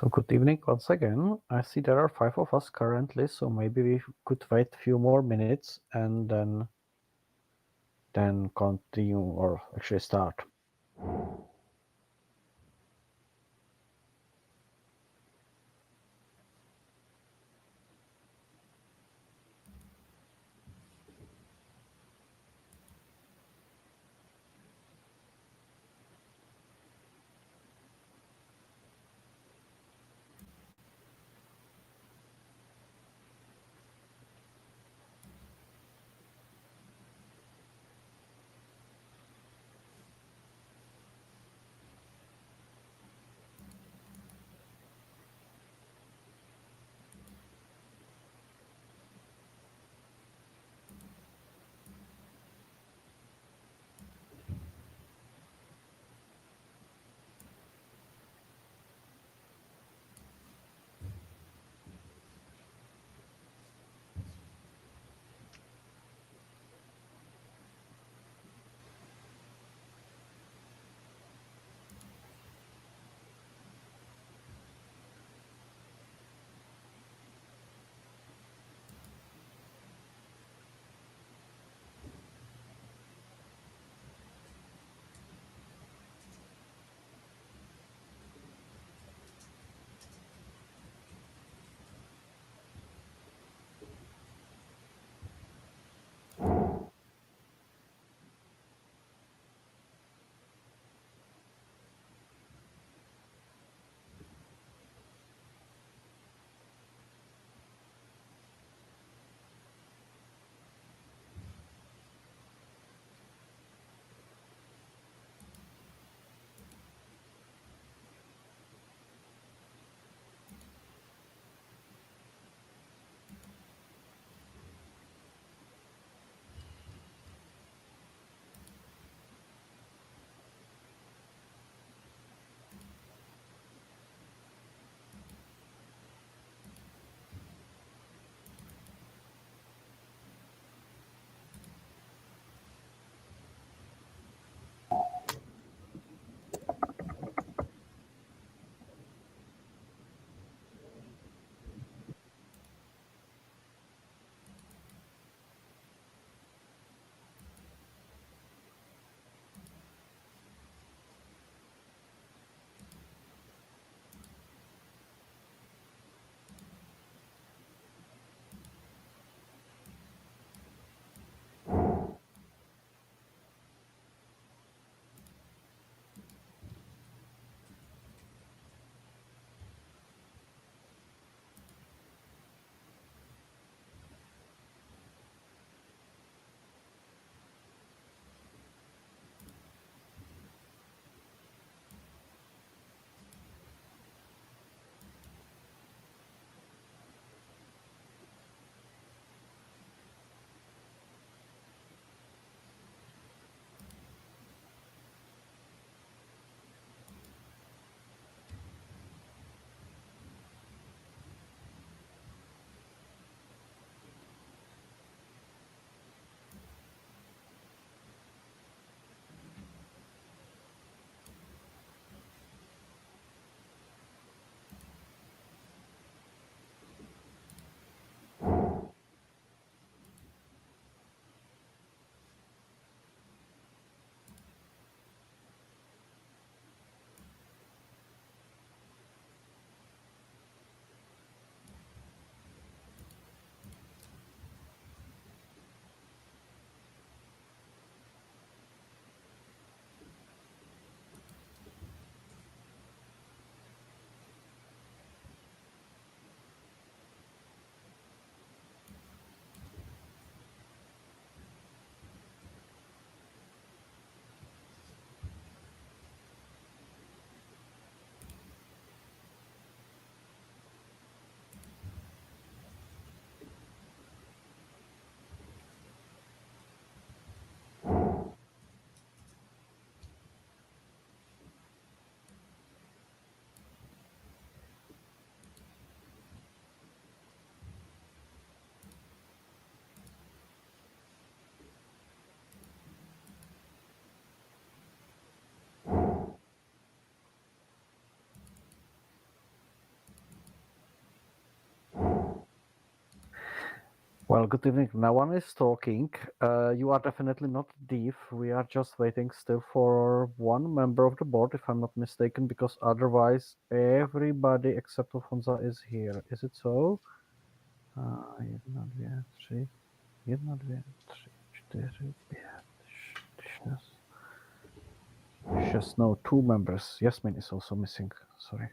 So good evening once again. I see there are 5 of us currently, so maybe we could wait a few more minutes and then continue or actually start. Well, good evening. No one is talking. You are definitely not thief. We are just waiting still for one member of the board, if I'm not mistaken, because otherwise everybody except Alfonso is here. Is it so? Jedna, dvě, tři. Jedna, dvě, tři, čtyři, pět, šest. Šest, no, two members. Yasmin is also missing. Sorry.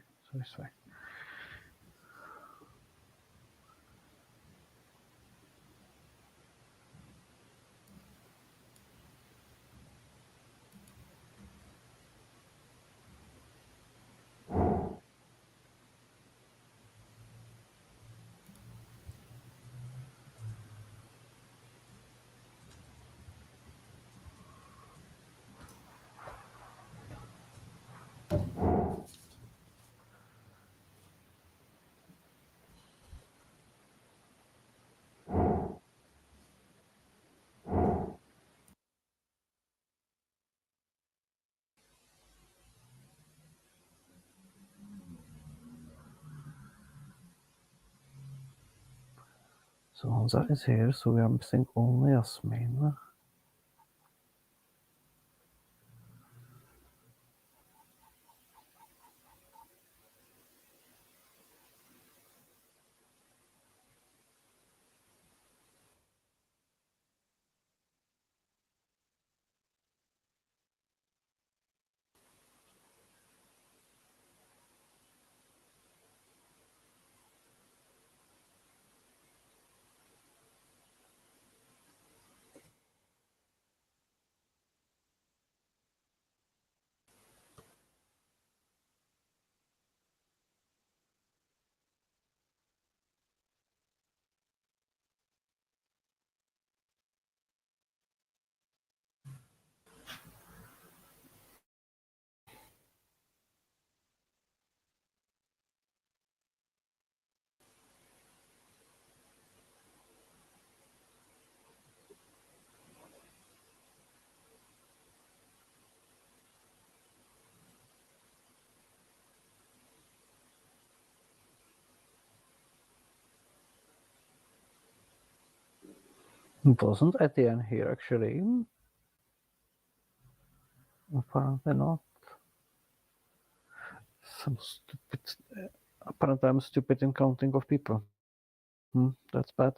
So Honza is here, so we are missing only Yasmin. Wasn't Etienne here actually? Apparently not. Some stupid. Apparently, I'm stupid in counting of people. That's bad.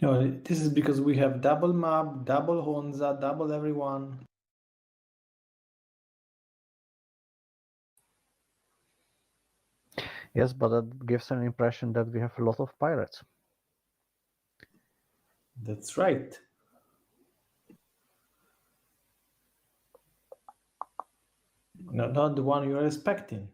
No, this is because we have double map, double Honza, double everyone. Yes, but that gives an impression that we have a lot of pirates. That's right. No, not the one you're expecting.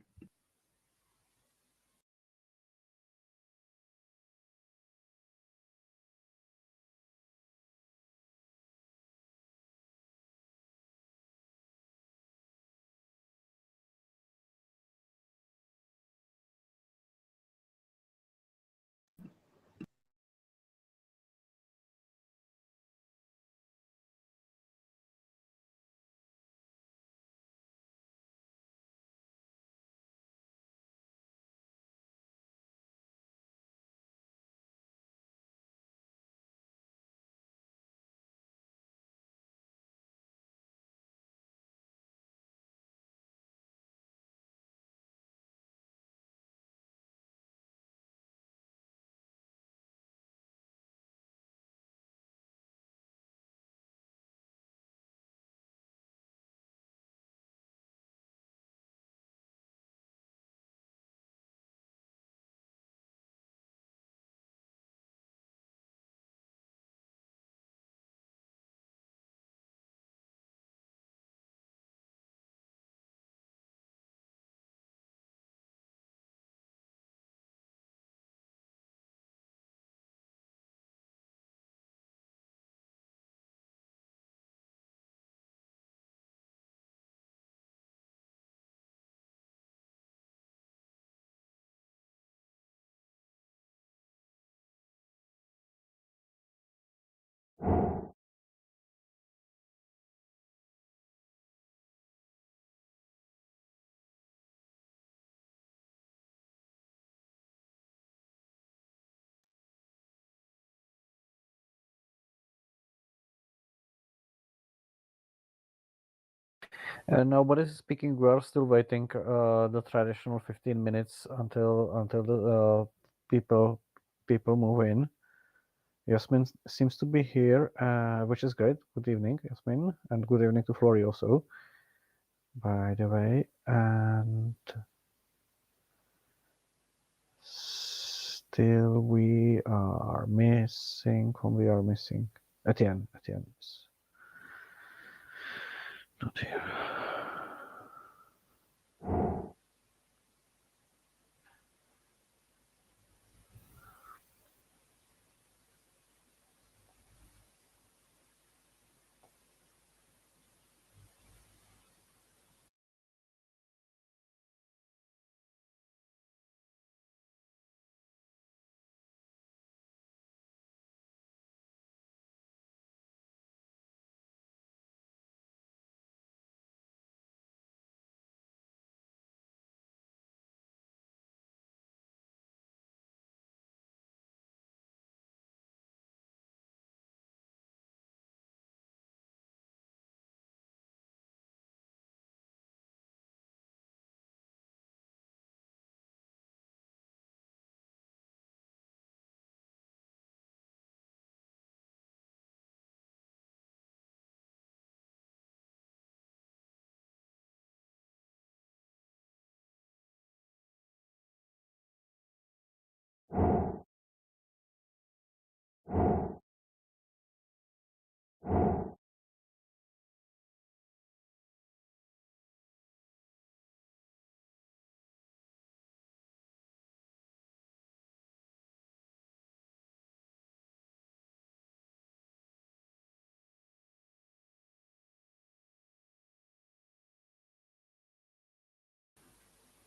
Nobody's speaking. We are still waiting the traditional 15 minutes until the people move in. Yasmin seems to be here, which is great. Good evening, Yasmin, and good evening to Flori also, by the way. And still we are missing. Whom we are missing? Etienne. Etienne is not here.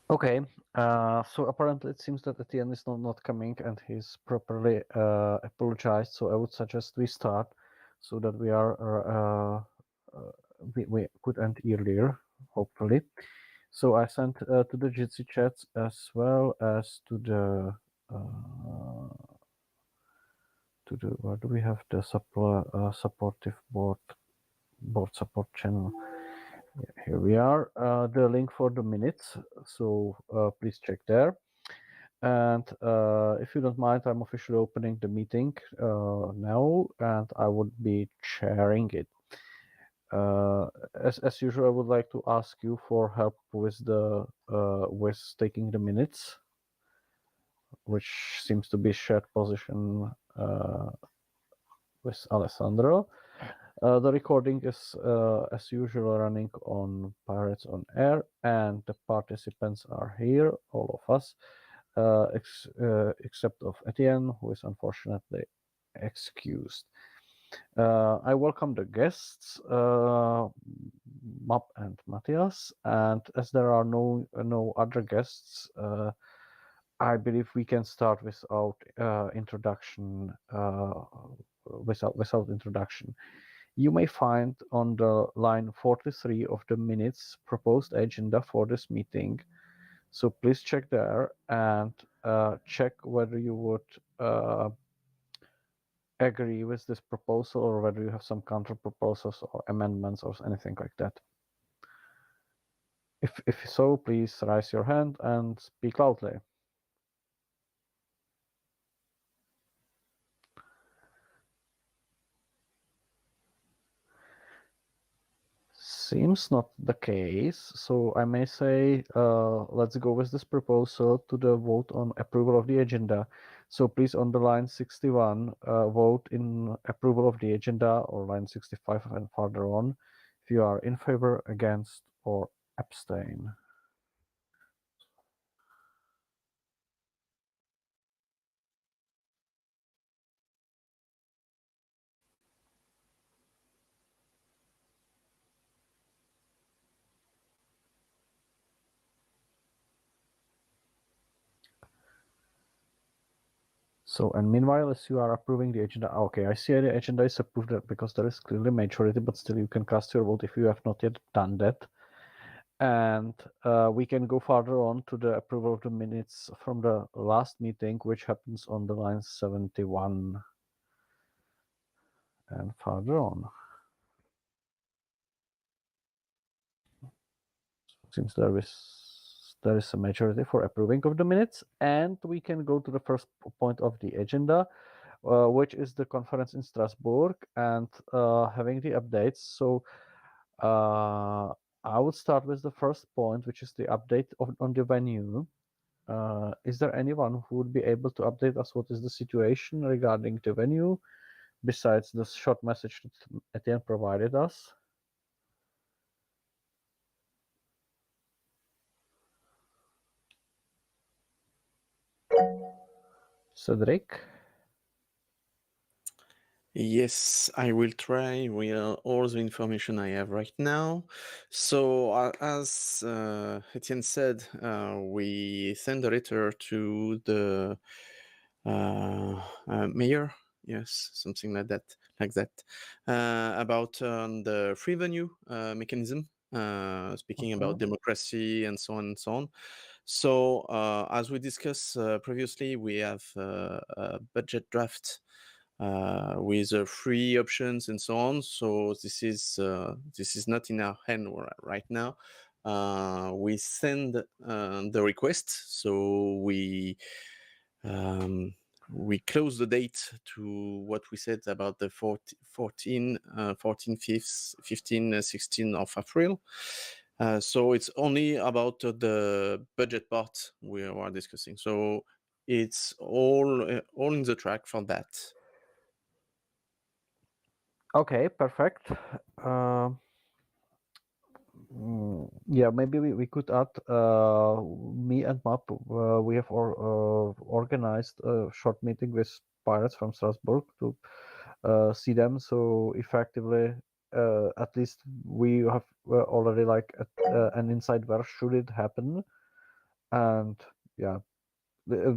Okay, so apparently it seems that Etienne is not coming and he's properly apologized. So I would suggest we start so that we could end earlier, hopefully. So I sent to the Jitsi chats as well as to the where do we have the supportive board support channel? Yeah, here we are. The link for the minutes. So please check there. And if you don't mind, I'm officially opening the meeting now, and I would be chairing it. As usual, I would like to ask you for help with the with taking the minutes, which seems to be shared position with Alessandro. The recording is, as usual, running on Pirates on Air, and the participants are here, all of us, except of Etienne, who is unfortunately excused. I welcome the guests, Map and Matthias, and as there are no other guests, I believe we can start without introduction. Without introduction. You may find on the line 43 of the minutes proposed agenda for this meeting. So please check there and check whether you would agree with this proposal or whether you have some counter proposals or amendments or anything like that. If so, please raise your hand and speak loudly. Seems not the case, so I may say let's go with this proposal to the vote on approval of the agenda. So please on the line 61 vote in approval of the agenda, or line 65 and further on if you are in favor, against, or abstain. So, and meanwhile, as you are approving the agenda, okay, I see the agenda is approved because there is clearly majority, but still you can cast your vote if you have not yet done that. And we can go further on to the approval of the minutes from the last meeting, which happens on the line 71 and further on. Seems there is a majority for approving of the minutes, and we can go to the first point of the agenda, which is the conference in Strasbourg and having the updates. So I would start with the first point, which is the update on the venue. Is there anyone who would be able to update us what is the situation regarding the venue, besides the short message that Etienne provided us? Cedric? Yes, I will try with all the information I have right now. So, as Etienne said, we sent a letter to the mayor, yes, something like that, about the free venue mechanism, speaking about democracy and so on and so on. So, as we discussed previously, we have a budget draft with free options and so on. So this is not in our hand right now. We send the request, so we close the date to what we said about the 14, 5th, 15, 16 of April. So it's only about the budget part we are discussing. So it's all in the track for that. Okay, perfect. Yeah, maybe we could add me and Map. We have organized a short meeting with pirates from Strasbourg to see them. So effectively, at least we have already like an insight where should it happen, and yeah,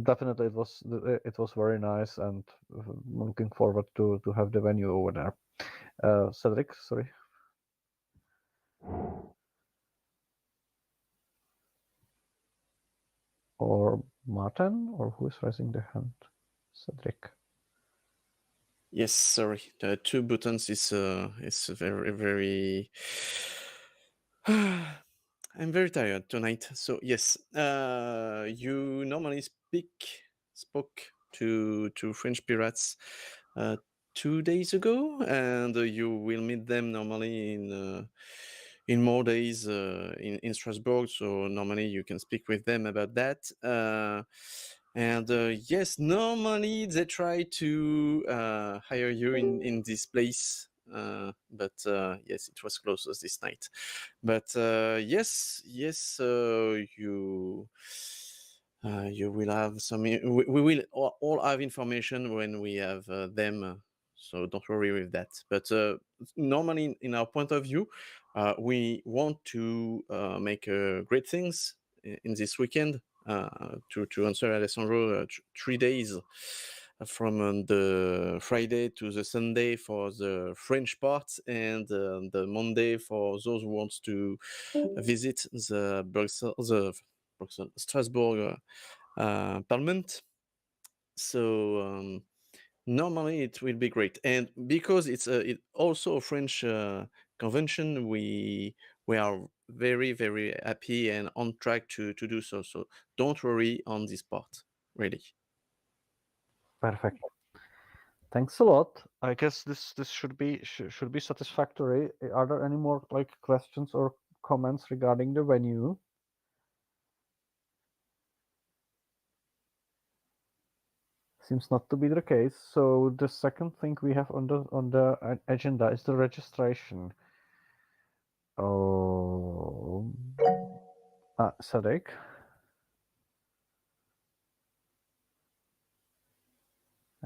definitely it was very nice, and looking forward to have the venue over there. Cedric, sorry. Or Martin, or who is raising their hand? Cedric. Yes, sorry. The two buttons is very very. I'm very tired tonight. So yes, you normally spoke to French pirates 2 days ago, and you will meet them normally in more days in Strasbourg. So normally you can speak with them about that. And yes, normally they try to hire you in this place, but yes, it was closed this night. But yes, you will have some. We will all have information when we have them. So don't worry with that. But normally, in our point of view, we want to make great things in this weekend. To answer Alessandro, 3 days from the Friday to the Sunday for the French part, and the Monday for those who want to visit the Strasbourg Parliament. So normally it will be great, and because it's also a French convention, we are very very happy and on track to do so. So don't worry on this part, really. Perfect. Thanks a lot. I guess this should be satisfactory. Are there any more like questions or comments regarding the venue? Seems not to be the case. So the second thing we have on the agenda is the registration. Oh, Sadek.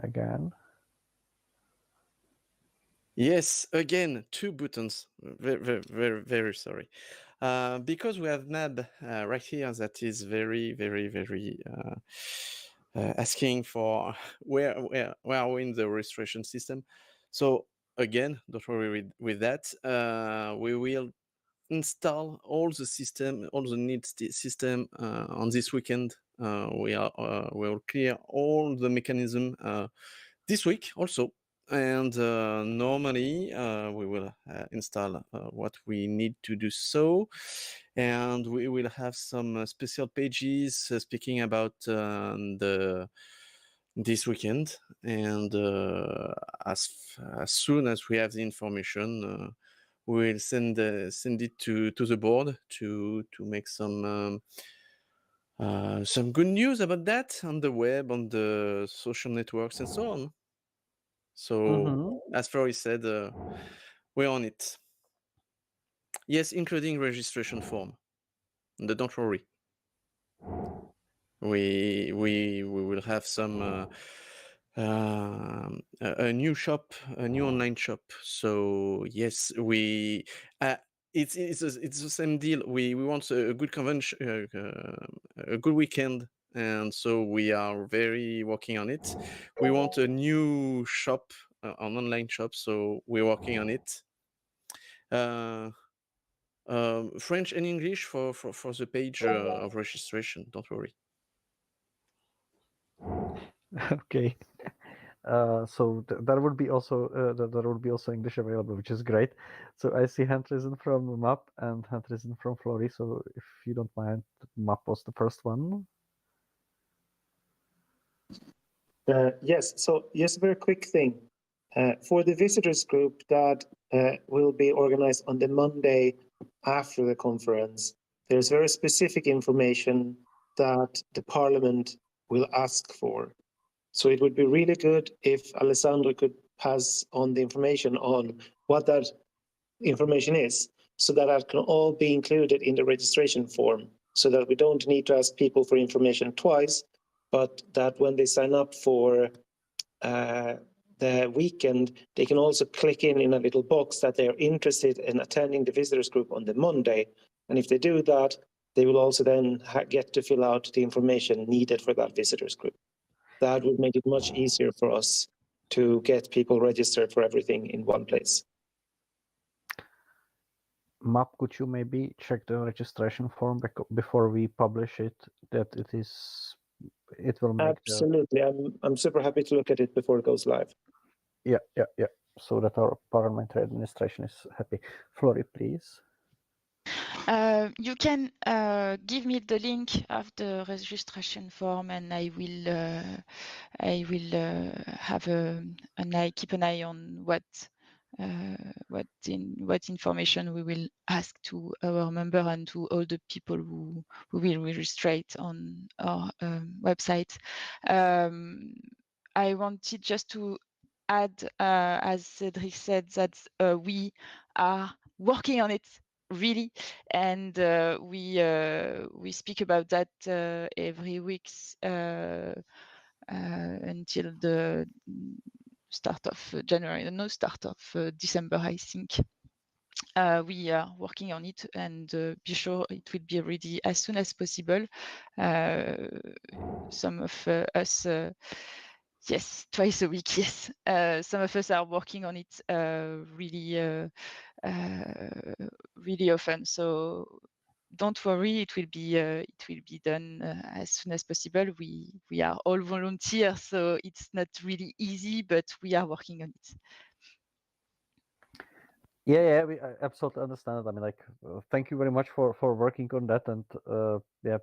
Again. Yes, again, two buttons. Very, very, very, very sorry. Because we have Nab right here that is very, very, very asking for where are we in the registration system. So again, don't worry with that. We will install all the system, all the needs system on this weekend. We will clear all the mechanism this week also. and normally we will install what we need to do so, and we will have some special pages speaking about this weekend, and as soon as we have the information, we'll send it to the board to make some good news about that on the web, on the social networks, and so on. So, as Flori said, we're on it. Yes, including registration form. Don't worry. We will have some a new shop, a new online shop. So yes, we it's the same deal. We want a good convention, a good weekend, and so we are very working on it. We want a new shop, an online shop, so we're working on it. French and English for the page of registration. Don't worry. Okay. So there would be also there would be also English available, which is great. So I see hand risen from Map and hand risen from Flory. So if you don't mind, Map was the first one. Yes. So yes, very quick thing. For the visitors group that will be organized on the Monday after the conference, there's very specific information that the Parliament will ask for. So it would be really good if Alessandro could pass on the information on what that information is, so that it can all be included in the registration form, so that we don't need to ask people for information twice, but that when they sign up for the weekend, they can also click in a little box that they're interested in attending the visitors group on the Monday. And if they do that, they will also then get to fill out the information needed for that visitors group. That would make it much easier for us to get people registered for everything in one place. Map, could you maybe check the registration form before we publish it, that it will make Absolutely. I'm super happy to look at it before it goes live. Yeah. So that our parliamentary administration is happy. Flory, please. You can give me the link of the registration form, and I will have keep an eye on what information we will ask to our member and to all the people who will register on our website. I wanted just to add, as Cedric said, that we are working on it really, and we speak about that every week until the start of January, no, start of December, I think. We are working on it, and be sure it will be ready as soon as possible. Some of us, yes, twice a week, yes. Some of us are working on it really often. So don't worry, it will be done as soon as possible. We are all volunteers, so it's not really easy, but we are working on it. Yeah, I absolutely understand it. I mean, like, thank you very much for working on that. And yeah,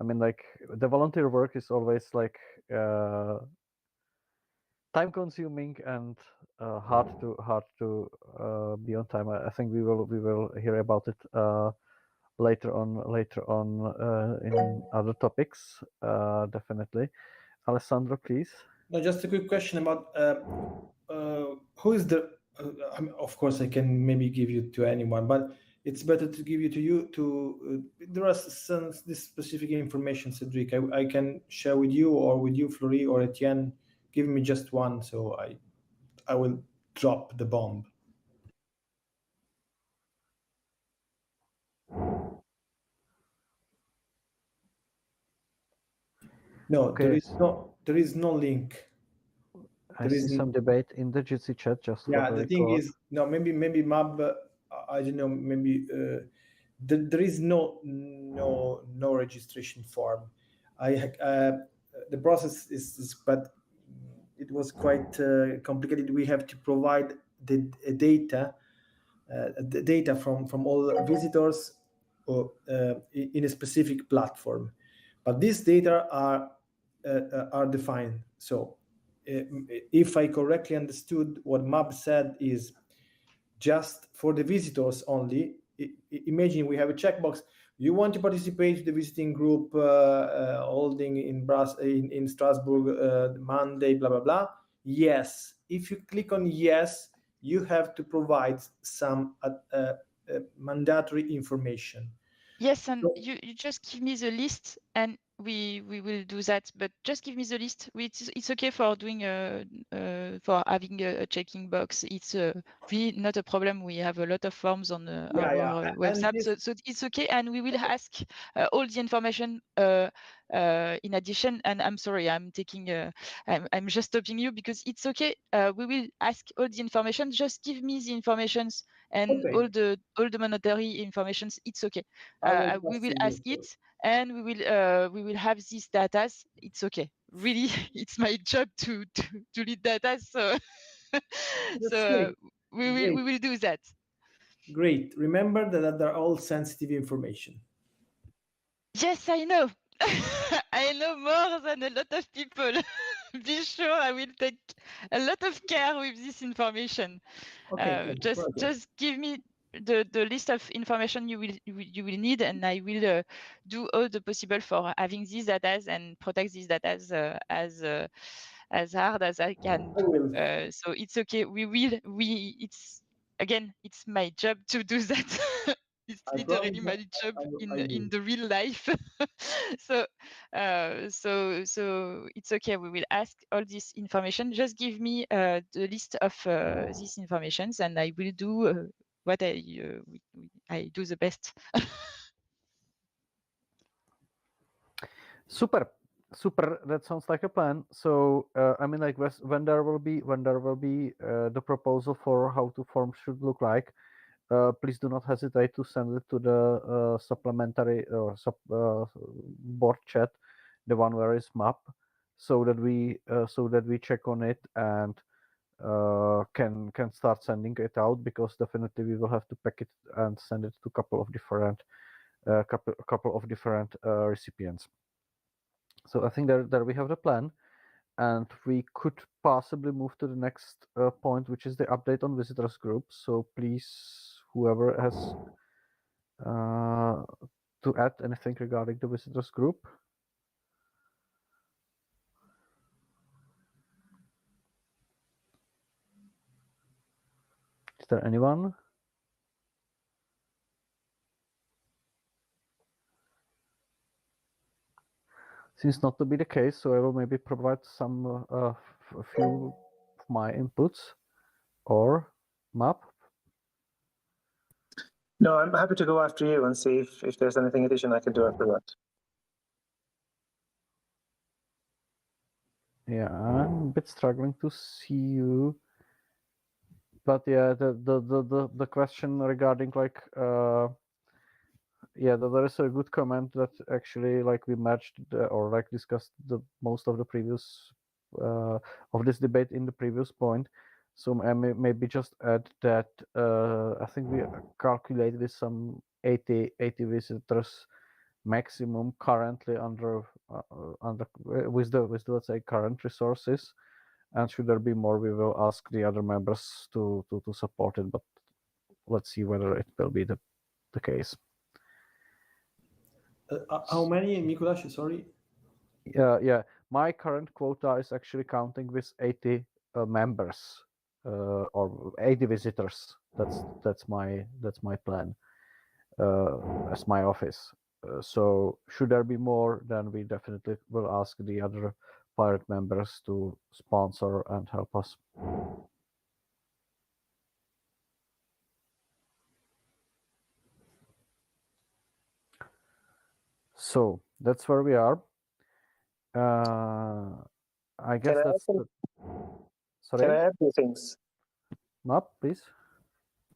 I mean, like, the volunteer work is always like time consuming and hard to be on time. I think we will hear about it later on in other topics, definitely. Alessandro, please. No, just a quick question about who is the. Of course, I can maybe give you to anyone, but it's better to give you to you. There are some this specific information, Cedric. I can share with you or with you, Florie or Etienne. Give me just one, so I will drop the bomb. No, Okay. there is no link. I see some debate in the Jitsi chat. Just the thing is, no, maybe Mab, I don't know, maybe there is no registration form. The process is, but it was quite complicated. We have to provide the data from all visitors in a specific platform, but these data are defined. So if I correctly understood, what Mab said is just for the visitors only. Imagine we have a checkbox. You want to participate in the visiting group holding in Strasbourg Monday, blah, blah, blah. Yes. If you click on yes, you have to provide some mandatory information. Yes, and So- you just give me the list and we will do that, but just give me the list. It's okay for doing for having a checking box. It's really not a problem. We have a lot of forms on our And website, this- so it's okay. And we will ask all the information in addition. And I'm sorry, I'm taking I'm just stopping you because it's okay. We will ask all the information. Just give me the informations and Okay. all the monetary informations. It's okay. We will pass ask you. it and we will have these data. It's okay. Really, it's my job to lead data. So Great. we will do that. Great. Remember that they're all sensitive information. Yes, I know. I know more than a lot of people. Be sure I will take a lot of care with this information. Okay. Just give me the list of information you will need, and I will do all the possible for having these data and protect these data as hard as I can I do. will. So it's okay. It's my job to do that. It's I literally promise my job I in will. the real life. So it's okay. We will ask all this information. Just give me the list of these informations, and I will do what I do the best. Super. That sounds like a plan. So I mean, like when there will be the proposal for how the form should look like, please do not hesitate to send it to the supplementary or board chat, the one where is map, so that we check on it and can start sending it out, because definitely we will have to pack it and send it to a couple of different recipients. So I think there we have the plan, and we could possibly move to the next point, which is the update on visitors groups. So please, whoever has to add anything regarding the visitors group. Is there anyone? Seems not to be the case, so I will maybe provide some a few of my inputs or map. No, I'm happy to go after you and see if there's anything additional I can do after that. Yeah, I'm a bit struggling to see you, but yeah, the question regarding like yeah, there is a good comment that actually like we matched or like discussed the most of the previous of this debate in the previous point. So maybe just add that I think we calculated with some 80 visitors maximum currently under with the let's say current resources, and should there be more, we will ask the other members to support it, but let's see whether it will be the case. How many, Mikuláš? Sorry. Yeah, my current quota is actually counting with 80 members or 80 visitors. That's my plan as my office. So should there be more, then we definitely will ask the other pirate members to sponsor and help us. So that's where we are. I guess that's the... Sorry? Can I add two things? Map, please.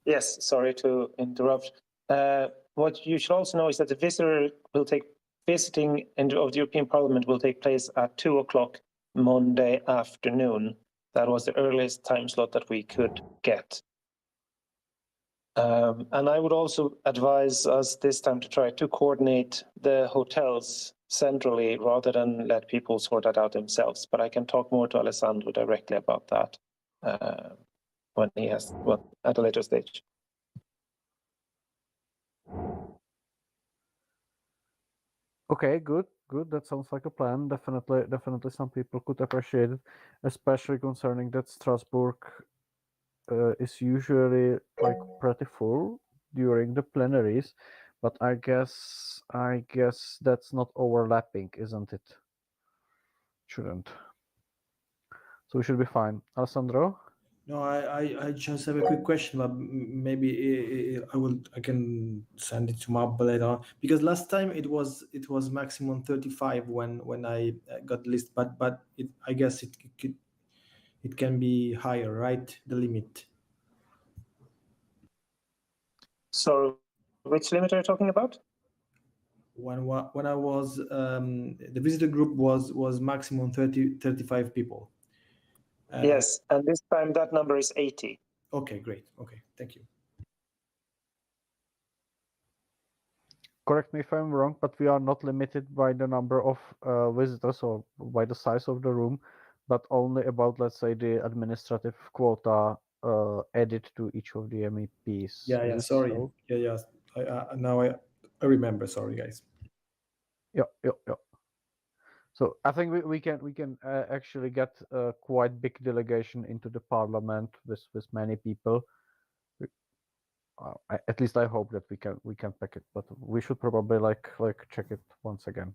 Yes, sorry to interrupt. What you should also know is that the visiting of the European Parliament will take place at 2:00 Monday afternoon. That was the earliest time slot that we could get. And I would also advise us this time to try to coordinate the hotels centrally rather than let people sort that out themselves. But I can talk more to Alessandro directly about that when he has, well, at a later stage. Okay, good. That sounds like a plan. Definitely some people could appreciate it, especially concerning that Strasbourg is usually like pretty full during the plenaries, but I guess that's not overlapping, isn't it? Shouldn't. So we should be fine. Alessandro? No, I just have a quick question, but maybe I can send it to Mab later on, because last time it was maximum 35 when I got the list, but I guess it can be higher, right? The limit. So which limit are you talking about? When I was the visitor group was maximum 35 people. Yes, and this time that number is 80. Okay, great. Okay, thank you. Correct me if I'm wrong, but we are not limited by the number of visitors or by the size of the room, but only about, let's say, the administrative quota added to each of the MEPs. Yeah. Sorry. So? Yeah. Now I remember. Sorry, guys. Yeah. So I think we can actually get a quite big delegation into the parliament with many people. At least I hope that we can pack it, but we should probably like check it once again.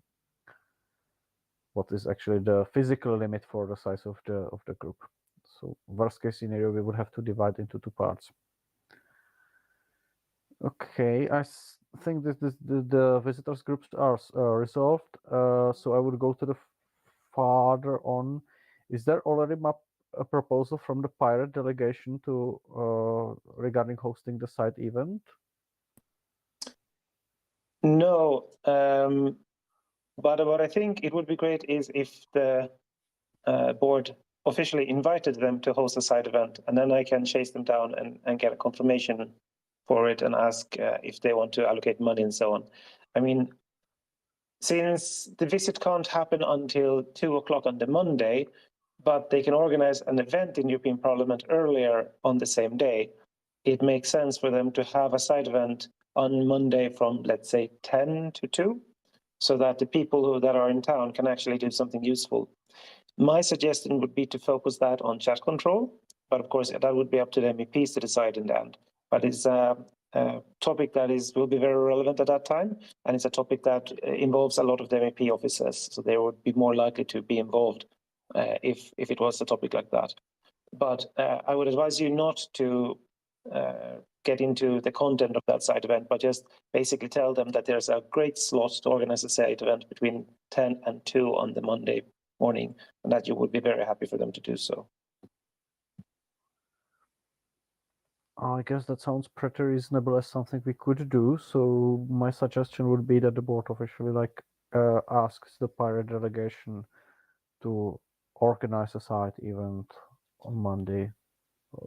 What is actually the physical limit for the size of the group? So worst case scenario, we would have to divide into two parts. Okay, I think that the visitors groups are resolved. So I would go to the farther on. Is there already a proposal from the pirate delegation to regarding hosting the side event? No, but what I think it would be great is if the board officially invited them to host a side event, and then I can chase them down and get a confirmation for it and ask if they want to allocate money and so on. I mean, since the visit can't happen until 2 o'clock on the Monday, but they can organize an event in European Parliament earlier on the same day, it makes sense for them to have a side event on Monday from, let's say, 10 to 2, so that the people that are in town can actually do something useful. My suggestion would be to focus that on chat control, but of course that would be up to the MEPs to decide in the end. But it's a topic that will be very relevant at that time, and it's a topic that involves a lot of the MEP officers, so they would be more likely to be involved if it was a topic like that. But I would advise you not to get into the content of that side event, but just basically tell them that there's a great slot to organize a side event between 10 and 2 on the Monday morning, and that you would be very happy for them to do so. I guess that sounds pretty reasonable as something we could do. So my suggestion would be that the board officially asks the pirate delegation to organize a side event on Monday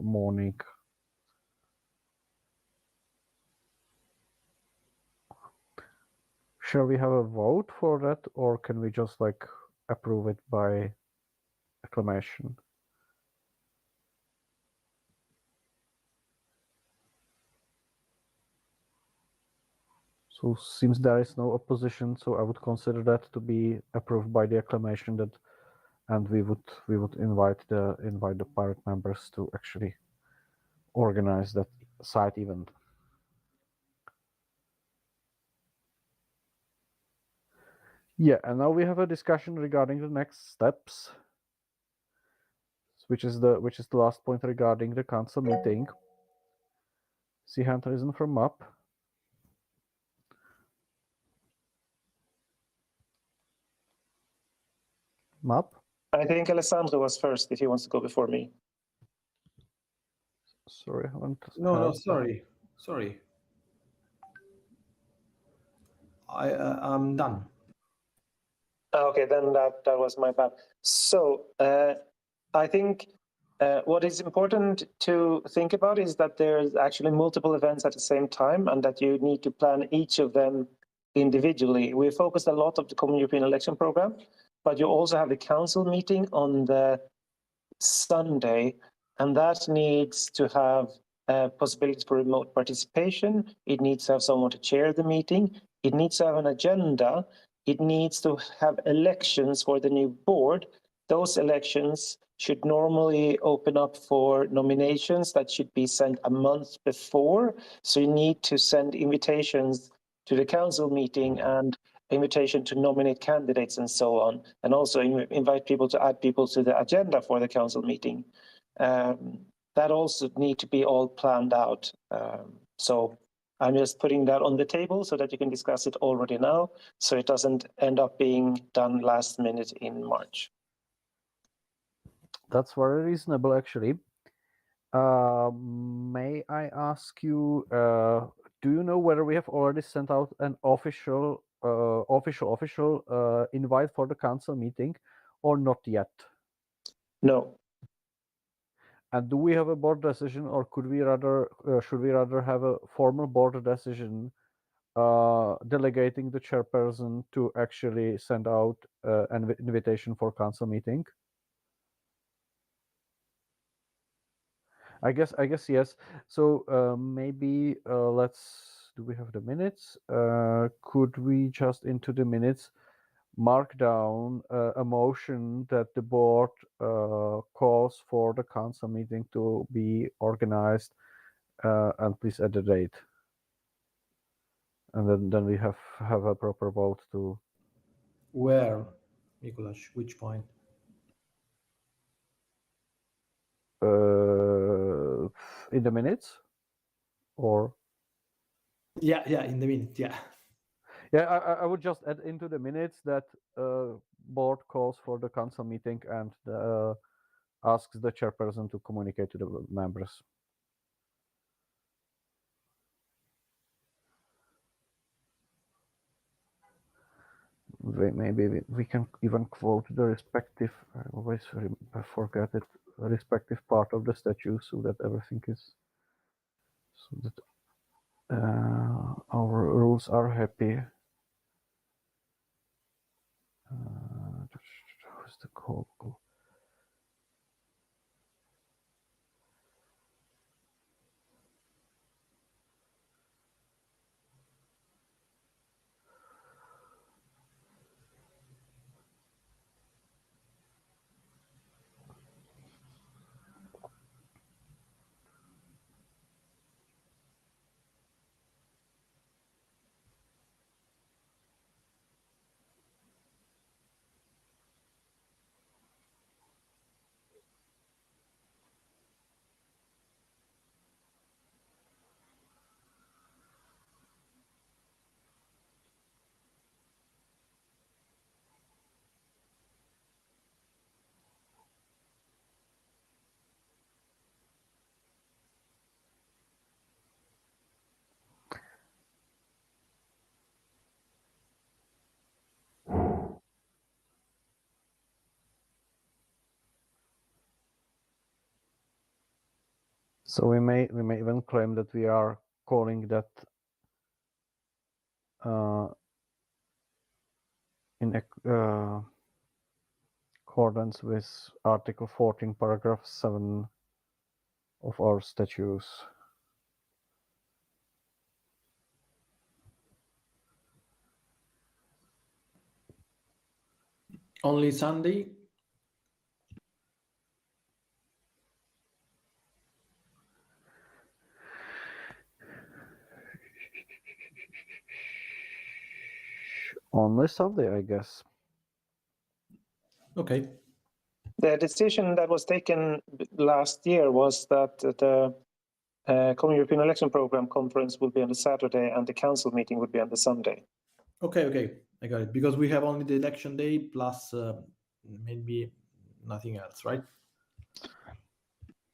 morning. Shall we have a vote for that, or can we just approve it by acclamation? So since there is no opposition, so I would consider that to be approved by the acclamation, that, and we would invite the pirate members to actually organize that side event. Yeah, and now we have a discussion regarding the next steps, which is the last point regarding the council meeting. See hand risen from up. Map? I think Alessandro was first, if he wants to go before me. Sorry, I haven't. No, sorry. I'm done. Okay, then that was my bad. So I think what is important to think about is that there's actually multiple events at the same time, and that you need to plan each of them individually. We focused a lot of the Common European Election Program, but you also have the council meeting on the Sunday, and that needs to have possibilities for remote participation. It needs to have someone to chair the meeting. It needs to have an agenda. It needs to have elections for the new board. Those elections should normally open up for nominations that should be sent a month before. So you need to send invitations to the council meeting and invitation to nominate candidates and so on, and also invite people to add people to the agenda for the council meeting. That also need to be all planned out. So I'm just putting that on the table so that you can discuss it already now, so it doesn't end up being done last minute in March. That's very reasonable, actually. May I ask you, do you know whether we have already sent out an official invite for the council meeting, or not yet? No. And do we have a board decision, or should we rather have a formal board decision delegating the chairperson to actually send out an invitation for council meeting? I guess yes. So maybe do we have the minutes? Could we just into the minutes mark down a motion that the board calls for the council meeting to be organized, and please add the date. And then we have a proper vote to. Where, Mikuláš? Which point? In the minutes, or Yeah, in the minute, yeah. yeah, I would just add into the minutes that board calls for the council meeting and asks the chairperson to communicate to the members. Maybe we can even quote the respective, I always forget it, respective part of the statute, so that everything is, so that our rules are happy. How's the call? So we may even claim that we are calling that in accordance with Article 14, Paragraph 7 of our statutes. Only Sunday? Only Sunday, I guess. Okay. The decision that was taken last year was that the Common European Election Program conference will be on the Saturday and the council meeting would be on the Sunday. Okay, I got it. Because we have only the election day plus maybe nothing else, right?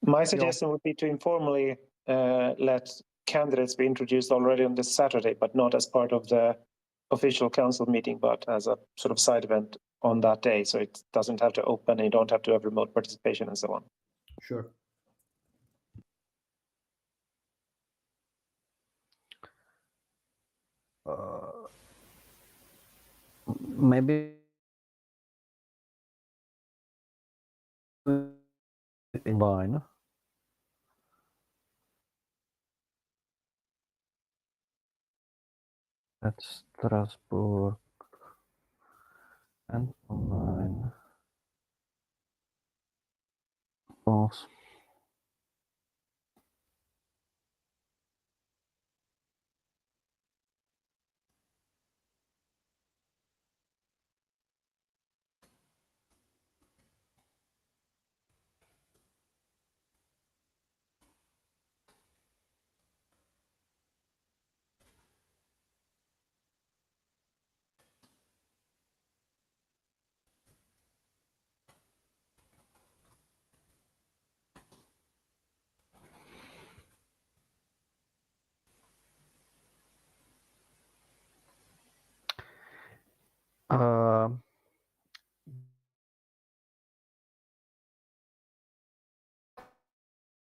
My suggestion would be to informally let candidates be introduced already on this Saturday, but not as part of the official council meeting, but as a sort of side event on that day, so it doesn't have to open and you don't have to have remote participation and so on. Sure. Maybe in line. At Strasbourg and online. Pause.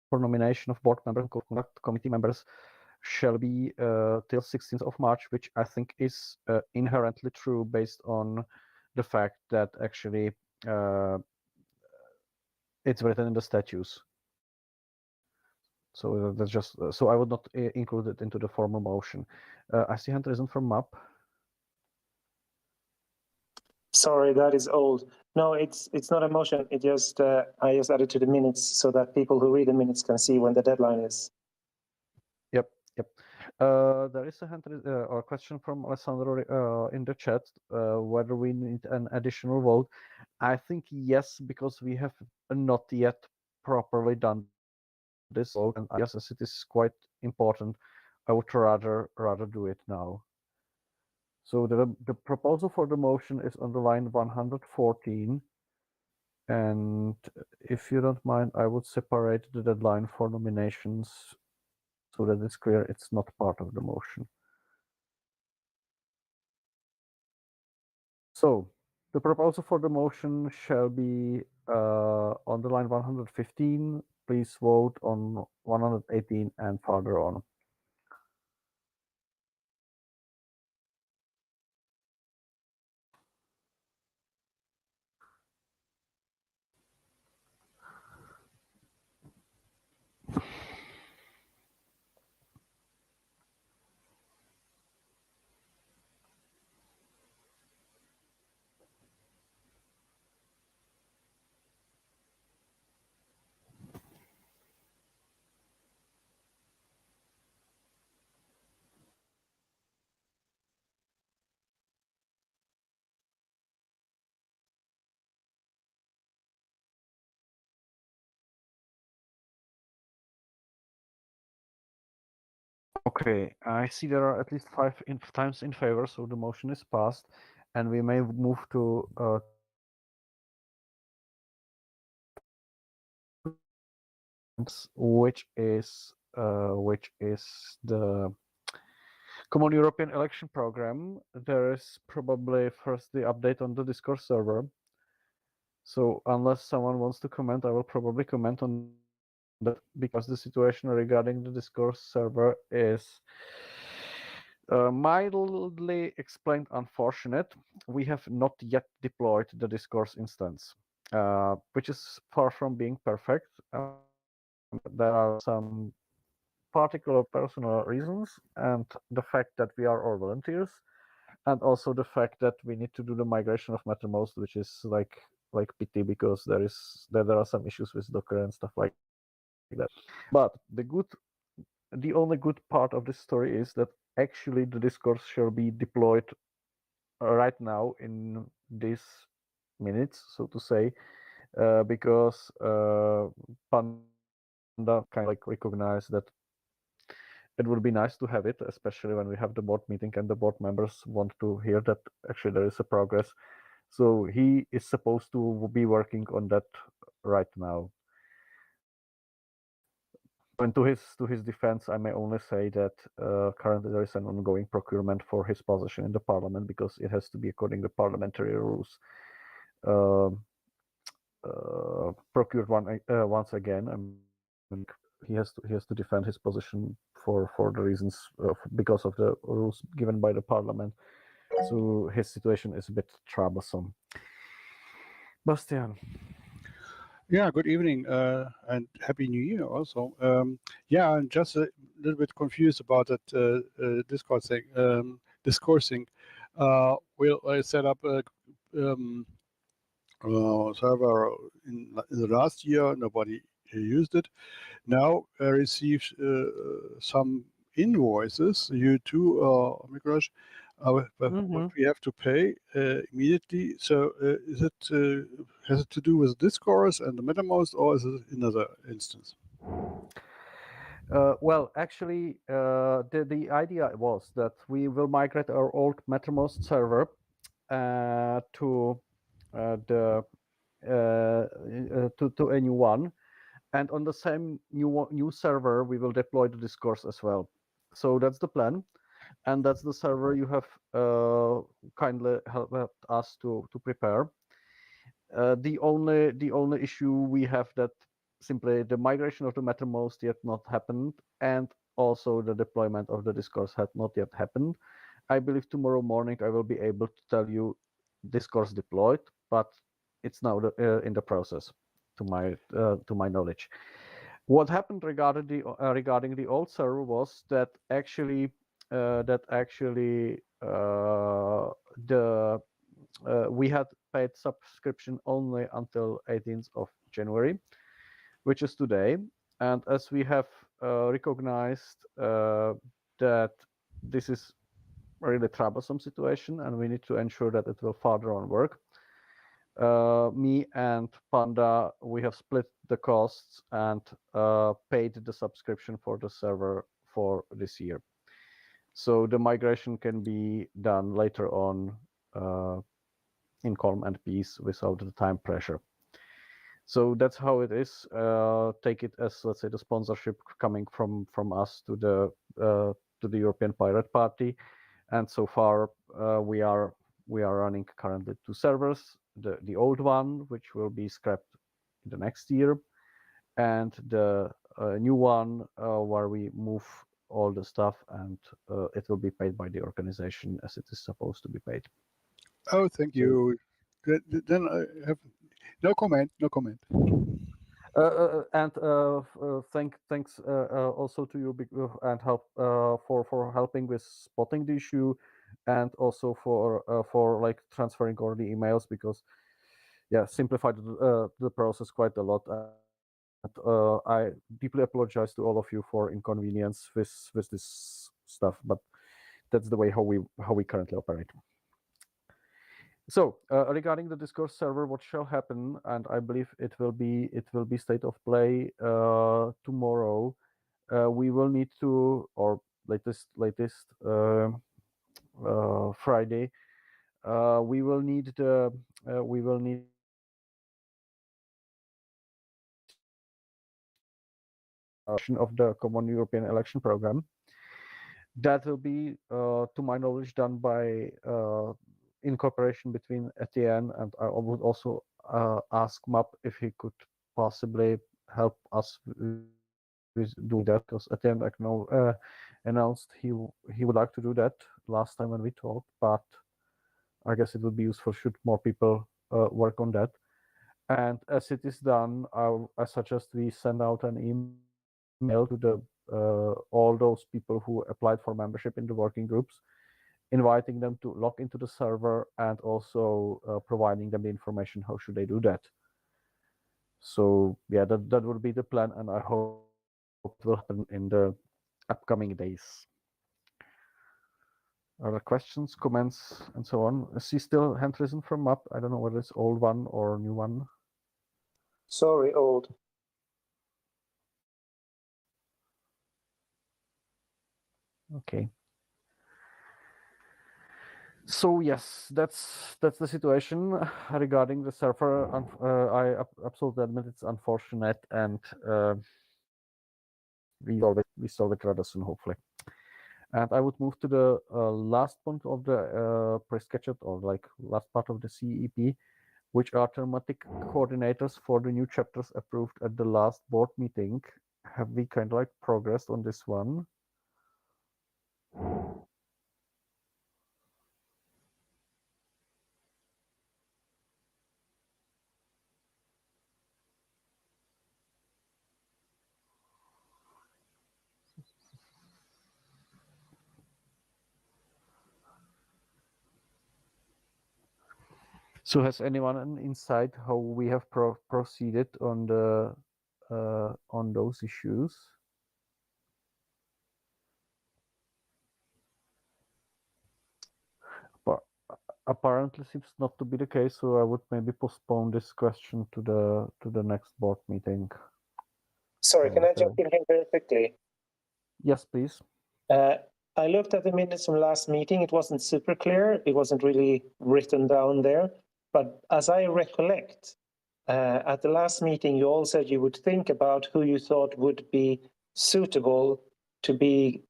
For nomination of board members and code conduct committee members shall be till 16th of March, which I think is inherently true based on the fact that actually it's written in the statutes. So that's just so I would not include it into the formal motion. I see hand risen from MAP. Sorry, that is old. No, it's not a motion. It just I just added to the minutes so that people who read the minutes can see when the deadline is. Yep. There is a hand or a question from Alessandro in the chat whether we need an additional vote. I think yes, because we have not yet properly done this vote, and yes, as it is quite important, I would rather do it now. So the proposal for the motion is on the line 114. And if you don't mind, I would separate the deadline for nominations so that it's clear it's not part of the motion. So the proposal for the motion shall be on the line 115. Please vote on 118 and further on. Okay, I see there are at least 5 times in favor, so the motion is passed, and we may move to which is the Common European Election Program. There is probably first the update on the Discord server. So unless someone wants to comment, I will probably comment on that because the situation regarding the Discord server is mildly explained unfortunate. We have not yet deployed the Discourse instance, which is far from being perfect. There are some particular personal reasons, and the fact that we are all volunteers, and also the fact that we need to do the migration of Mattermost, which is like pity because there are some issues with Docker and stuff like that. But the only good part of this story is that actually the Discourse shall be deployed right now in these minutes, so to say, because Panda kind of like recognize that it would be nice to have it, especially when we have the board meeting and the board members want to hear that actually there is a progress. So he is supposed to be working on that right now. And to his defense, I may only say that currently there is an ongoing procurement for his position in the parliament because it has to be according to parliamentary rules. procured one once again. I mean, he has to defend his position for the reasons because of the rules given by the parliament. So his situation is a bit troublesome. Bastian. Yeah, good evening and happy New Year also. Yeah, I'm just a little bit confused about that discoursing. We'll set up a server in the last year. Nobody used it. Now I received some invoices. You too, Mikrash. But what we have to pay immediately. So is it has it to do with Discourse and the MetaMost, or is it another instance? Well, actually, the idea was that we will migrate our old MetaMost server to a new one, and on the same new server we will deploy the Discourse as well. So that's the plan, and that's the server you have kindly helped us to prepare. The only issue we have that simply the migration of the MetaMost yet not happened, and also the deployment of the Discourse had not yet happened. I believe tomorrow morning I will be able to tell you Discourse deployed, but it's now in the process, to my knowledge. What happened regarding the old server was that actually we had paid subscription only until 18th of January, which is today. And as we have recognized that this is a really troublesome situation and we need to ensure that it will further on work, me and Panda, we have split the costs and paid the subscription for the server for this year. So the migration can be done later on in calm and peace without the time pressure. So that's how it is. Take it as, let's say, the sponsorship coming from us to the European Pirate Party, and so far we are running currently 2 servers: the old one, which will be scrapped in the next year, and the new one where we move all the stuff, and it will be paid by the organization as it is supposed to be paid. Oh, thank you. Then I have no comment. No comment. And thanks also to you and help for helping with spotting the issue, and also for like transferring all the emails, because yeah, simplified the process quite a lot. And I deeply apologize to all of you for inconvenience with this stuff, but that's the way how we currently operate. So regarding the Discourse server, what shall happen, and I believe it will be state of play tomorrow. We will need to, or latest Friday. We will need the of the Common European Election Program. That will be, to my knowledge, done by in cooperation between Etienne, and I would also ask MAP if he could possibly help us with doing that, because Etienne announced he would like to do that last time when we talked, but I guess it would be useful should more people work on that. And as it is done, I suggest we send out an email to the all those people who applied for membership in the working groups, inviting them to log into the server, and also providing them the information how should they do that. So yeah, that would be the plan, and I hope it will happen in the upcoming days. Other questions, comments, and so on? I see still hand risen from up. I don't know whether it's old one or new one. Sorry, old. Okay. So yes, that's the situation regarding the server. I absolutely admit it's unfortunate, and we solve it rather soon, hopefully. And I would move to the last point of the pre-sketched, or like last part of the CEP, which are thematic coordinators for the new chapters approved at the last board meeting. Have we kind of like progressed on this one? So has anyone an insight how we have proceeded on the on those issues? Apparently seems not to be the case, so I would maybe postpone this question to the next board meeting. Sorry, can I jump in here very quickly? Yes, please. I looked at the minutes from last meeting. It wasn't super clear. It wasn't really written down there. But as I recollect, at the last meeting, you all said you would think about who you thought would be suitable to be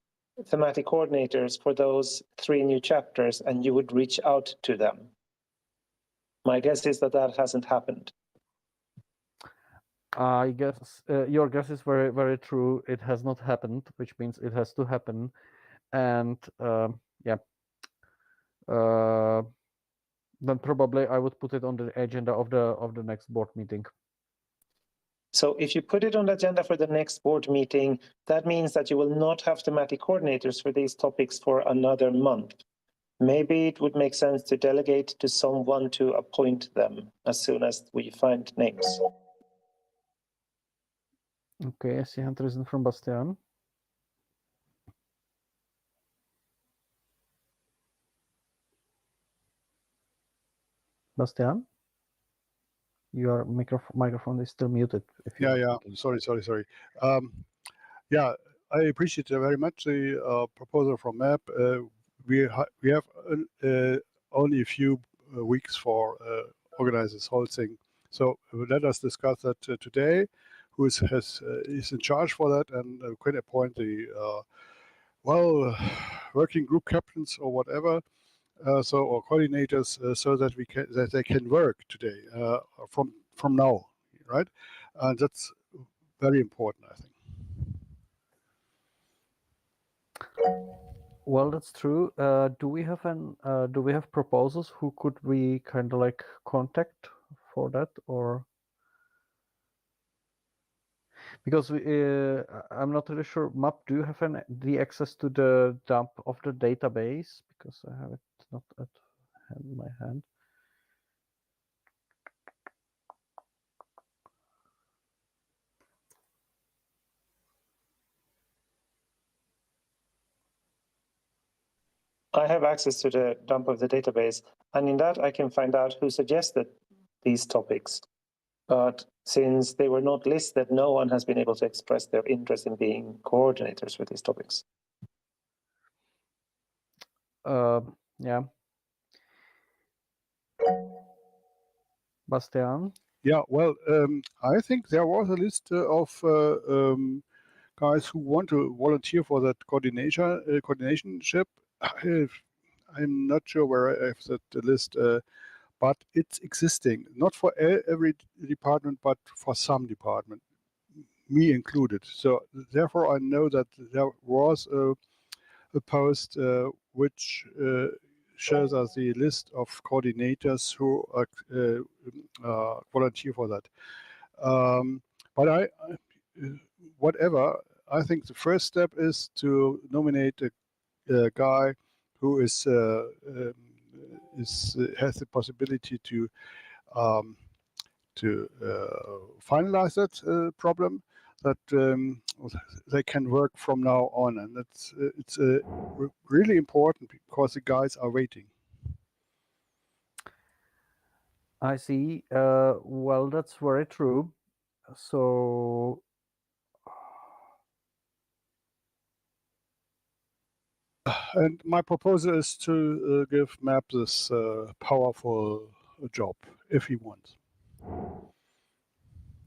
thematic coordinators for those 3 new chapters, and you would reach out to them. My guess is that that hasn't happened. I guess your guess is very, very true. It has not happened, which means it has to happen. And yeah, then probably I would put it on the agenda of the next board meeting. So if you put it on the agenda for the next board meeting, that means that you will not have thematic coordinators for these topics for another month. Maybe it would make sense to delegate to someone to appoint them as soon as we find names. Okay, I see hand risen from Bastian. Bastian, your microphone is still muted. If you Yeah. Sorry. Yeah, I appreciate very much the proposal from MAP. We have only a few weeks for organize this whole thing. So let us discuss that today. Who is in charge for that, and can appoint the working group captains or whatever. Or coordinators, so that they can work today from now, right? And that's very important, I think. Well, that's true. Do we have proposals? Who could we kind of like contact for that, or because I'm not really sure. Map, do you have the access to the dump of the database? Because I have it not at my hand. I have access to the dump of the database, and in that I can find out who suggested these topics. But since they were not listed, no one has been able to express their interest in being coordinators for these topics. Yeah. Bastian? Yeah, well, I think there was a list of guys who want to volunteer for that coordinationship. I'm not sure where I have that list, but it's existing, not for every department, but for some department, me included. So therefore, I know that there was a post which shows us the list of coordinators who volunteer for that. But whatever, I think the first step is to nominate a guy who has the possibility to finalize that problem, that they can work from now on, and it's really important because the guys are waiting. I see. Well, that's very true. So and my proposal is to give Map this powerful job if he wants.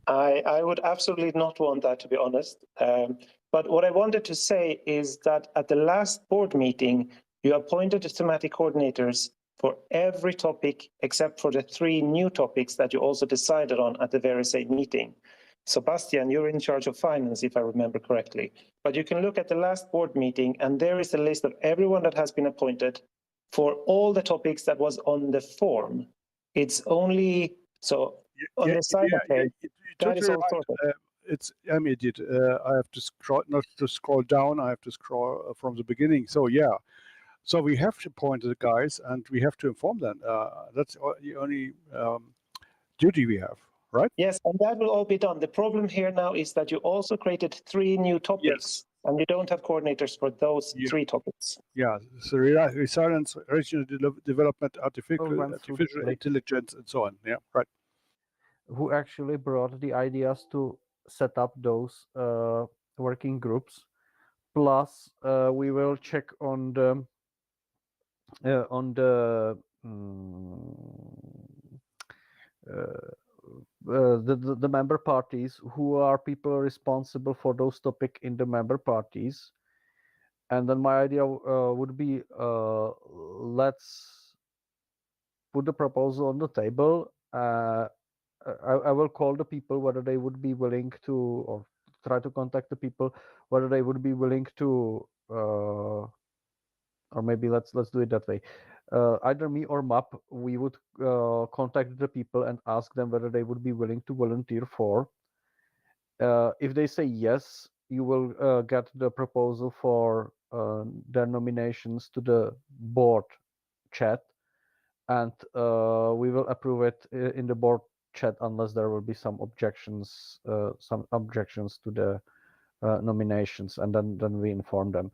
I would absolutely not want that, to be honest. But what I wanted to say is that at the last board meeting, you appointed the thematic coordinators for every topic except for the 3 new topics that you also decided on at the very same meeting. So Bastian, you're in charge of finance, if I remember correctly. But you can look at the last board meeting, and there is a list of everyone that has been appointed for all the topics that was on the form. It's only, so on the side page, you're that is totally all right. sorted. I'm idiot. I have to scroll, not to scroll down. I have to scroll from the beginning. So yeah, so we have to point to the guys, and we have to inform them. That's the only duty we have, right? Yes, and that will all be done. The problem here now is that you also created 3 new topics, and you don't have coordinators for those 3 topics. Yeah. So resilience, regional development, artificial went through the list. intelligence, and so on. Yeah. Right. Who actually brought the ideas to set up those working groups. Plus, we will check on the the member parties, who are people responsible for those topics in the member parties. And then my idea would be, let's put the proposal on the table. I will call the people whether they would be willing to, or try to contact the people whether they would be willing to, or maybe let's do it that way. Either me or MAP, we would contact the people and ask them whether they would be willing to volunteer for. If they say yes, you will get the proposal for their nominations to the board chat, and we will approve it in the board chat unless there will be some objections to the nominations, and then we inform them.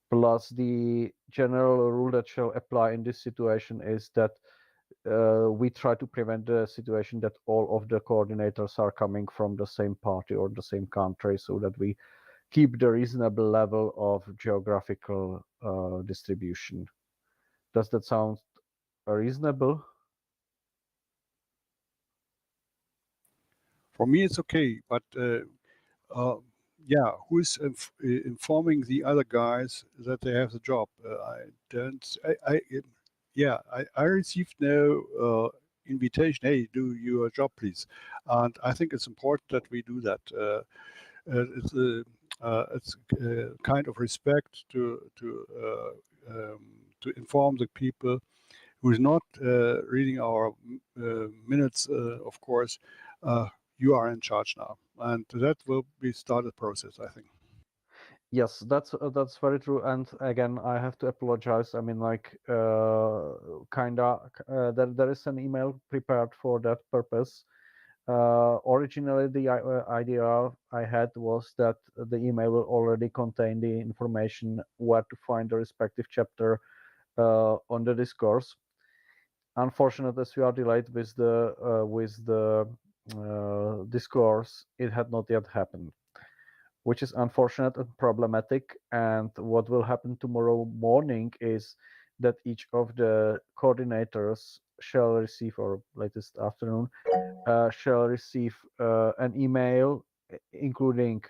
Plus, the general rule that shall apply in this situation is that we try to prevent the situation that all of the coordinators are coming from the same party or the same country, so that we keep the reasonable level of geographical distribution. Does that sound reasonable? For me, it's okay, but yeah, who is informing the other guys that they have the job? I don't. Yeah, I received no invitation. Hey, do your job, please. And I think it's important that we do that. It's a kind of respect to inform the people who is not reading our minutes, of course. You are in charge now, and that will be started process, I think. Yes, that's very true. And again, I have to apologize. I mean, like, there is an email prepared for that purpose. Originally, the idea I had was that the email will already contain the information where to find the respective chapter on the discourse. Unfortunately, as we are delayed with the discourse, it had not yet happened, which is unfortunate and problematic. And what will happen tomorrow morning is that each of the coordinators shall receive, or latest afternoon, shall receive an email including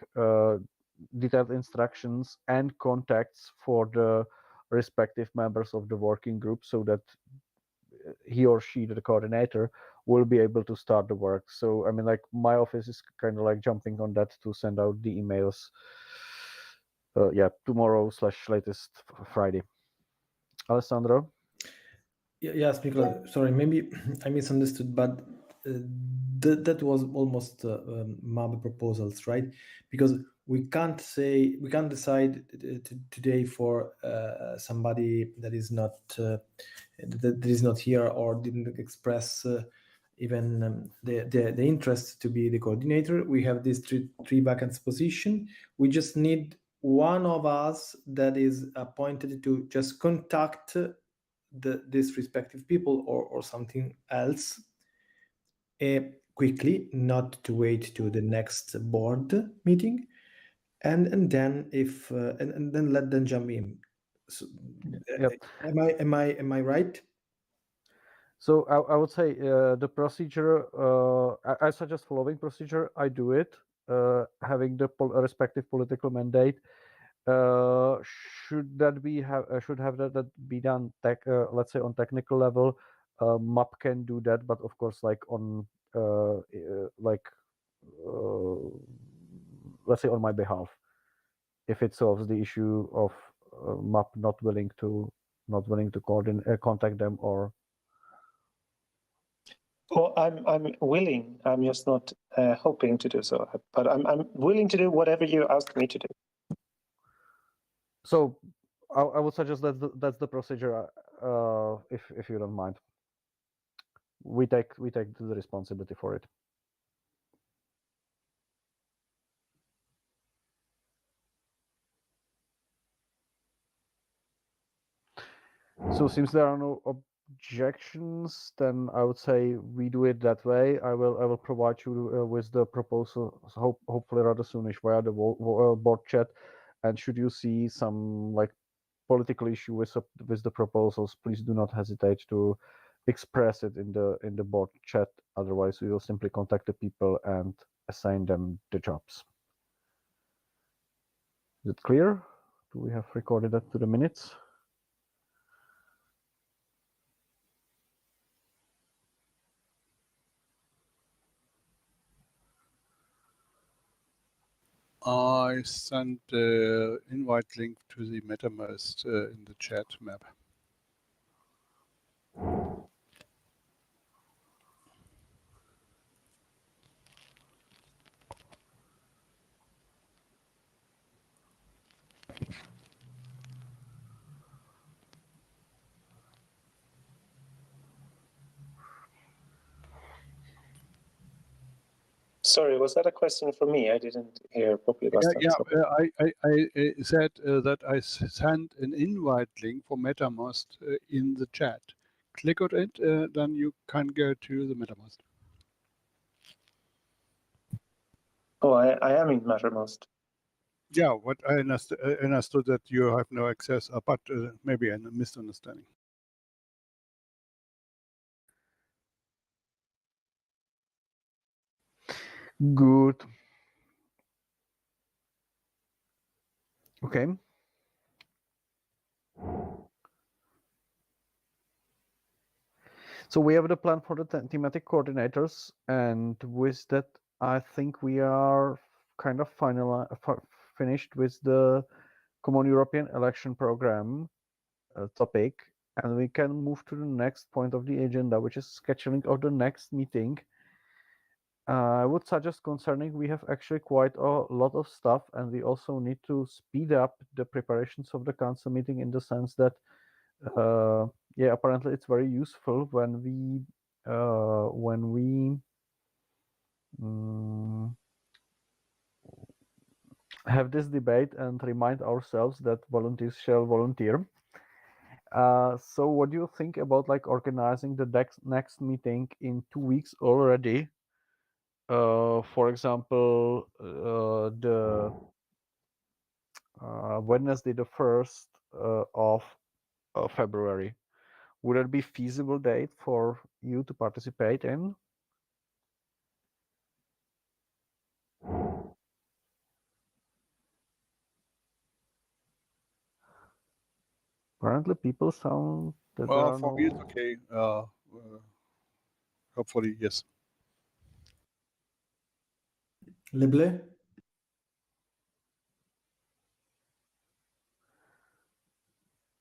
detailed instructions and contacts for the respective members of the working group, so that he or she, the coordinator, will be able to start the work. So I mean, like, my office is kind of like jumping on that to send out the emails. Yeah, tomorrow / latest Friday. Alessandro? Yes, Nicola, sorry, maybe I misunderstood, but that was almost MAB proposals, right? Because we can't decide today for somebody that is not here or didn't express even the interest to be the coordinator. We have these three vacant position. We just need one of us that is appointed to just contact these respective people or something else quickly, not to wait to the next board meeting, and then if and then let them jump in. So, Yep. am I right? So I would say the procedure, I suggest following procedure. I do it, having the respective political mandate. Should that be should have that be done let's say on technical level? MAP can do that, but of course, like on like let's say on my behalf, if it solves the issue of MAP not willing to contact them, or Well, I'm willing. I'm just not hoping to do so. But I'm willing to do whatever you ask me to do. so I would suggest that's the procedure. If you don't mind, we take the responsibility for it. So since there are no objections, then I would say we do it that way. I will provide you with the proposal, hopefully rather soonish via the board chat. And should you see some like political issue with the proposals, please do not hesitate to express it in the board chat. Otherwise, we will simply contact the people and assign them the jobs. Is it clear? Do we have recorded that to the minutes? I sent the invite link to the MetaMask in the chat map. Sorry, was that a question for me? I didn't hear properly last time. I said that I sent an invite link for MetaMask in the chat. Click on it, then you can go to the MetaMask. Oh, I am in Mattermost. Yeah, what I understood that you have no access, but maybe a misunderstanding. Good. Okay. So we have the plan for the thematic coordinators, and with that, I think we are kind of finished with the Common European Election Program topic, and we can move to the next point of the agenda, which is scheduling of the next meeting. I would suggest concerning we have actually quite a lot of stuff, and we also need to speed up the preparations of the council meeting in the sense that yeah, apparently it's very useful when we have this debate and remind ourselves that volunteers shall volunteer. So what do you think about like organizing the next meeting in 2 weeks already? For example, the Wednesday, the 1st of February. Would it be feasible date for you to participate in? Apparently, people sound that there are For me, it's okay. Hopefully, yes. Leble?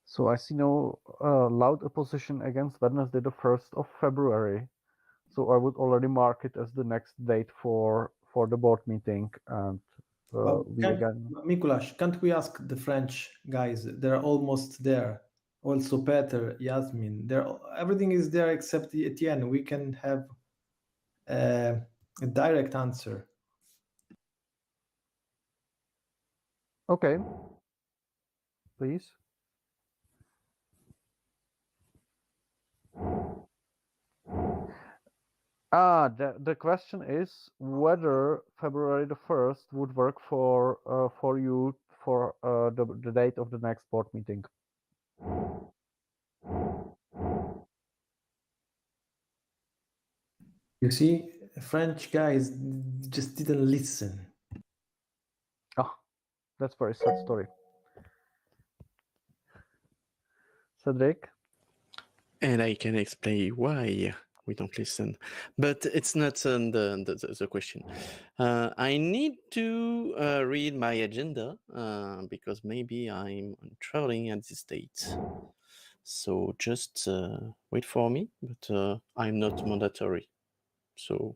So I see no loud opposition against Wednesday, the 1st of February. So I would already mark it as the next date for the board meeting, and we again. Mikuláš, can't we ask the French guys? They're almost there. Also, Peter, Yasmin. Everything is there except Etienne. We can have a direct answer. Okay. Please. The question is whether February the 1st would work for you for the date of the next board meeting. You see, French guys just didn't listen. Oh, that's very sad story. Cedric? And I can explain why we don't listen, but it's not the question. I need to read my agenda because maybe I'm traveling at this date. So just wait for me, but I'm not mandatory. So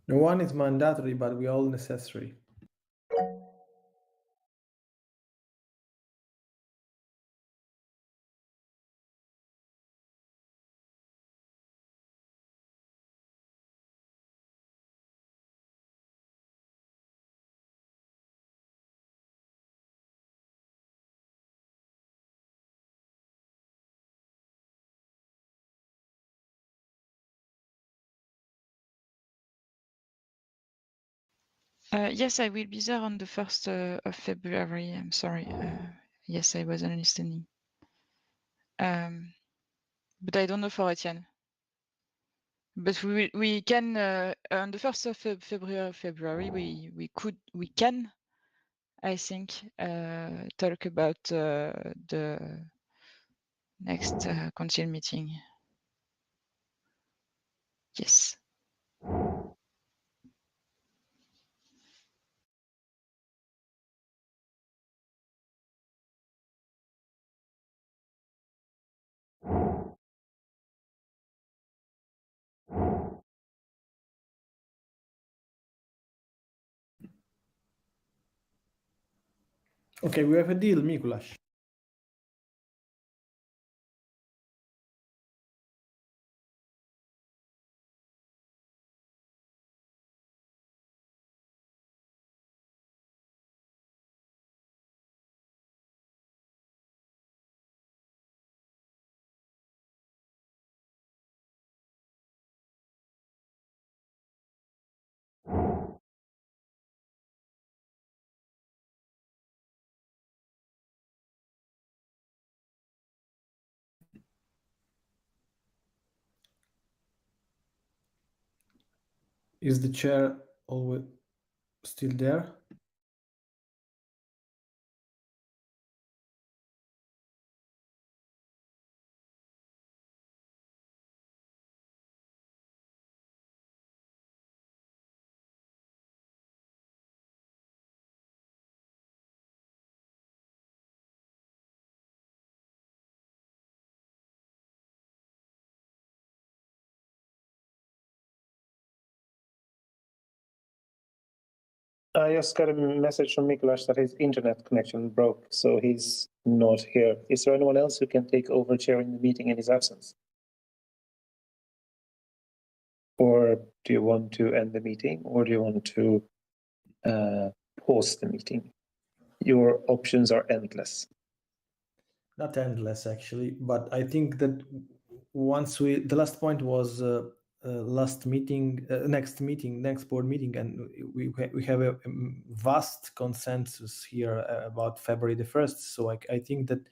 No one is mandatory, but we all necessary. Yes, I will be there on the 1st of February. I'm sorry. Yes, I wasn't listening. But I don't know for Etienne. But we can on the 1st of February we can, I think, talk about the next council meeting. Yes. Okay, we have a deal, Mikuláš. Is the chair always still there? I just got a message from Mikuláš that his internet connection broke, so he's not here. Is there anyone else who can take over chairing the meeting in his absence? Or do you want to end the meeting, or do you want to pause the meeting? Your options are endless. Not endless, actually, but I think that once the last point was next board meeting, and we have a vast consensus here about February the 1st. So I think that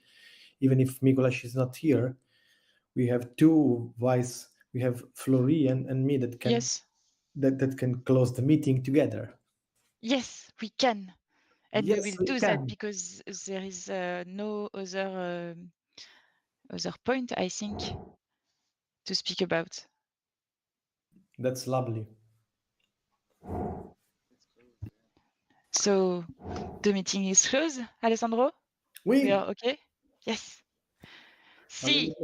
even if Mikuláš is not here, we have two vice. We have Florie and me that can that can close the meeting together. Yes, we can. And Yes, we will we do can. that because there is no other point, I think, to speak about. That's lovely. So the meeting is closed, Alessandro? Oui. We are okay? Yes. Si.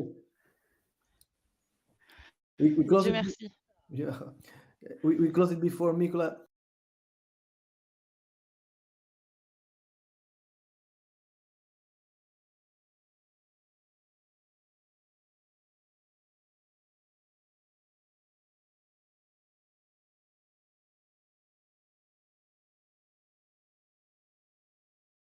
We close Dieu it. merci. Yeah. We close it before Mikuláš